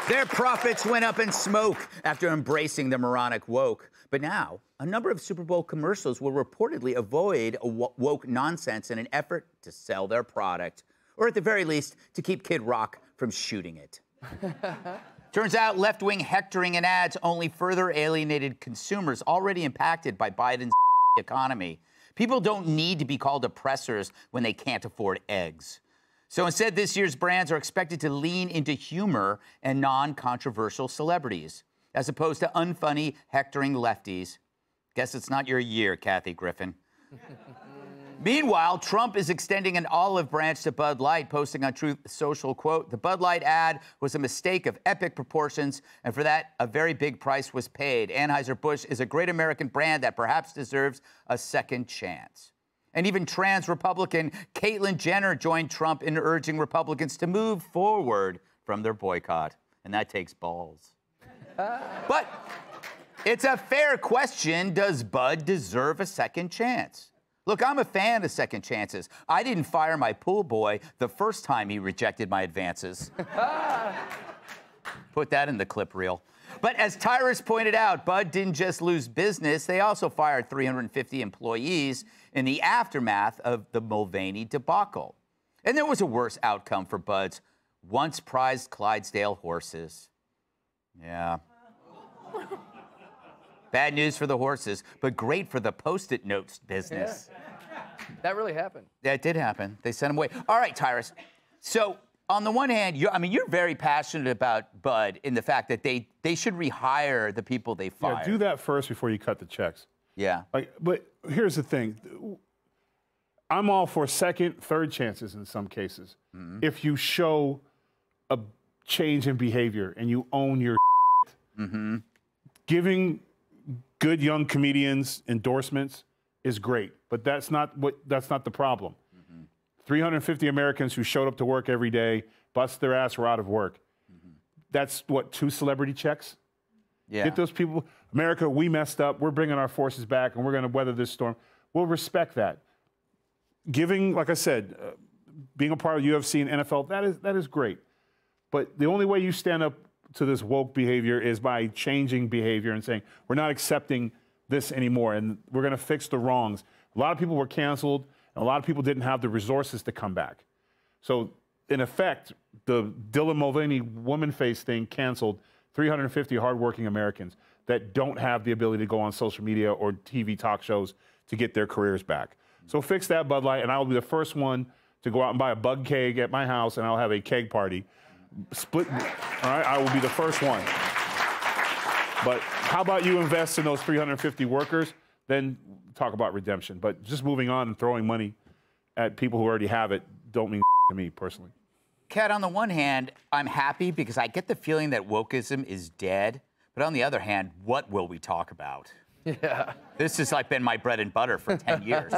Their profits went up in smoke after embracing the moronic woke. But now, a number of Super Bowl commercials will reportedly avoid woke nonsense in an effort to sell their product, or at the very least, to keep Kid Rock from shooting it. Turns out left-wing hectoring in ads only further alienated consumers already impacted by Biden's economy. People don't need to be called oppressors when they can't afford eggs. So instead, this year's brands are expected to lean into humor and non-controversial celebrities, as opposed to unfunny, hectoring lefties. Guess it's not your year, Kathy Griffin. Meanwhile, Trump is extending an olive branch to Bud Light, posting on Truth Social, quote, "The Bud Light ad was a mistake of epic proportions, and for that, a very big price was paid. Anheuser-Busch is a great American brand that perhaps deserves a second chance." And even trans Republican Caitlyn Jenner joined Trump in urging Republicans to move forward from their boycott. And that takes balls. But it's a fair question. Does Bud deserve a second chance? Look, I'm a fan of second chances. I didn't fire my pool boy the first time he rejected my advances. Put that in the clip reel. But as Tyrus pointed out, Bud didn't just lose business, they also fired 350 employees in the aftermath of the Mulvaney debacle. And there was a worse outcome for Bud's once prized Clydesdale horses. Yeah. Bad news for the horses, but great for the Post-it notes business. Yeah. That really happened. That did happen. They sent him away. All right, Tyrus. So on the one hand, you're very passionate about Bud in the fact that they should rehire the people they fired. Yeah, do that first before you cut the checks. Yeah. But here's the thing. I'm all for second, third chances in some cases. Mm-hmm. If you show a change in behavior and you own your mm-hmm. Giving good young comedians endorsements is great, but that's not the problem. Mm-hmm. 350 Americans who showed up to work every day, bust their ass, were out of work. Mm-hmm. That's what, 2 celebrity checks? Yeah. Get those people. America, we messed up. We're bringing our forces back, and we're going to weather this storm. We'll respect that. Giving, like I said, being a part of UFC and NFL, that is great. But the only way you stand up to this woke behavior is by changing behavior and saying, we're not accepting this anymore, and we're going to fix the wrongs. A lot of people were canceled, and a lot of people didn't have the resources to come back. So, in effect, the Dylan Mulvaney woman face thing canceled 350 hardworking Americans that don't have the ability to go on social media or TV talk shows to get their careers back. So fix that, Bud Light, and I will be the first one to go out and buy a bug keg at my house, and I'll have a keg party. Split, all right, I will be the first one. But how about you invest in those 350 workers, then talk about redemption. But just moving on and throwing money at people who already have it don't mean to me personally. Kat, on the one hand, I'm happy because I get the feeling that wokeism is dead. But on the other hand, what will we talk about? Yeah. This has like been my bread and butter for 10 years.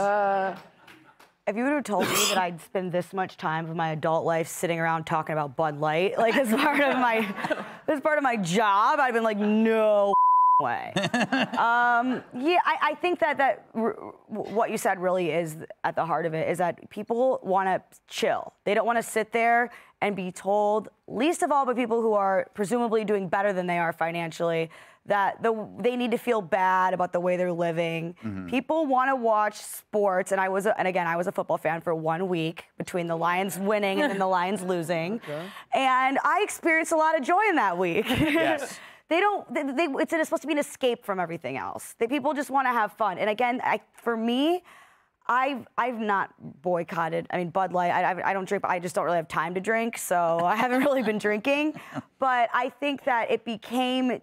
If you would have told me that I'd spend this much time of my adult life sitting around talking about Bud Light, like as part of my job, I'd been like, no way. Yeah, I think that what you said really is at the heart of it, is that people want to chill. They don't want to sit there and be told, least of all by people who are presumably doing better than they are financially, that they need to feel bad about the way they're living. Mm-hmm. People want to watch sports, and I was a football fan for 1 week between the Lions winning and then the Lions losing, okay. And I experienced a lot of joy in that week. Yes. It's supposed to be an escape from everything else. People just want to have fun. And again, for me, I've not boycotted. I mean, Bud Light, I don't drink, but I just don't really have time to drink, so I haven't really been drinking. But I think that it became,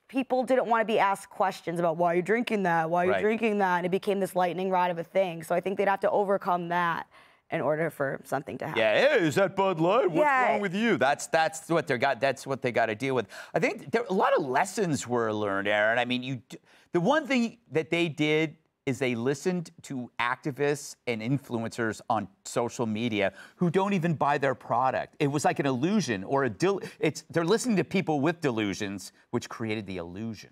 people didn't want to be asked questions about why you're drinking that, why you're drinking that, and it became this lightning rod of a thing. So I think they'd have to overcome that in order for something to happen. Yeah, hey, is that Bud Light? What's wrong with you? That's what they got. That's what they got to deal with. I think a lot of lessons were learned, Aaron. I mean, the one thing that they did is they listened to activists and influencers on social media who don't even buy their product. It was like an illusion or they're listening to people with delusions, which created the illusion.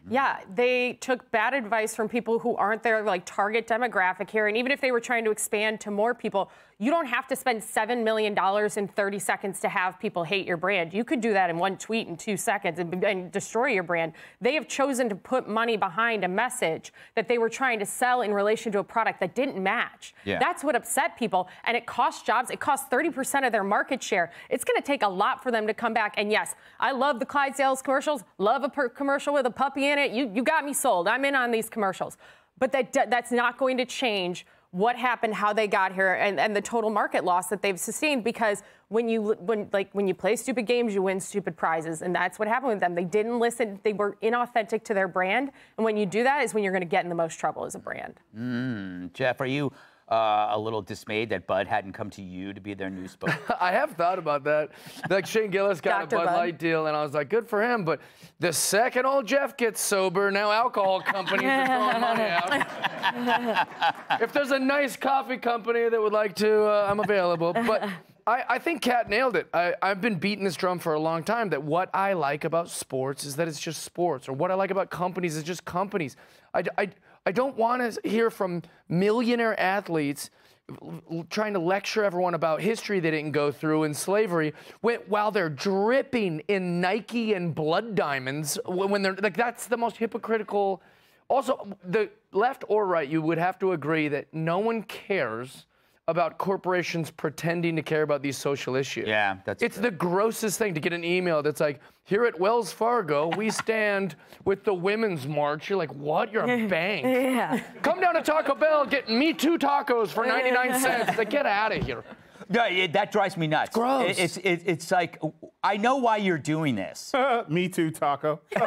Yeah, they took bad advice from people who aren't their like target demographic here. And even if they were trying to expand to more people, You don't have to spend $7 million in 30 seconds to have people hate your brand. You could do that in one tweet in 2 seconds and destroy your brand. They have chosen to put money behind a message that they were trying to sell in relation to a product that didn't match. Yeah. That's what upset people, and it costs jobs. It costs 30% of their market share. It's going to take a lot for them to come back. And yes, I love the Clydesdales commercials, love a commercial with a puppy in it. You got me sold. I'm in on these commercials. But that's not going to change what happened, how they got here, and the total market loss that they've sustained. Because when you play stupid games, you win stupid prizes, and that's what happened with them. They didn't listen. They were inauthentic to their brand, and when you do that is when you're going to get in the most trouble as a brand. Jeff, are you a little dismayed that Bud hadn't come to you to be their new spokesman? I have thought about that. Like Shane Gillis got a Dr. Bud Bud. Light deal, and I was like, good for him. But the second old Jeff gets sober, now alcohol companies are throwing money out. If there's a nice coffee company that would like to, I'm available. But I think Kat nailed it. I've been beating this drum for a long time that what I like about sports is that it's just sports, or what I like about companies is just companies. I don't want to hear from millionaire athletes trying to lecture everyone about history they didn't go through in slavery while they're dripping in Nike and blood diamonds when they're like, that's the most hypocritical. Also, the left or right, you would have to agree that no one cares about corporations pretending to care about these social issues. Yeah, it's the grossest thing to get an email that's like, here at Wells Fargo, we stand with the Women's March. You're like, what? You're a bank. Yeah. Come down to Taco Bell, get Me Too tacos for 99 cents. Like, get out of here. No, that drives me nuts. Gross. It's like, I know why you're doing this. Me too, Taco. I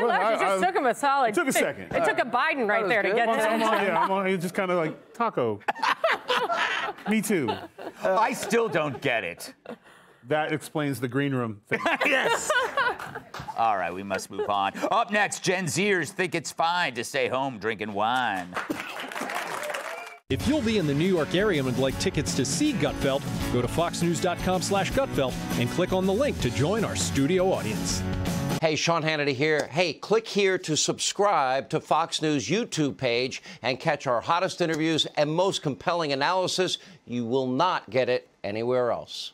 laughed. It just took him a solid. It took a second. It took a Biden right there to good. get to I'm on, just kind of like, Taco. Me too. I still don't get it. That explains the green room thing. Yes. All right, we must move on. Up next, Gen Zers think it's fine to stay home drinking wine. If you'll be in the New York area and would like tickets to see Gutfeld, go to foxnews.com/Gutfeld and click on the link to join our studio audience. Hey, Sean Hannity here. Hey, click here to subscribe to Fox News YouTube page and catch our hottest interviews and most compelling analysis. You will not get it anywhere else.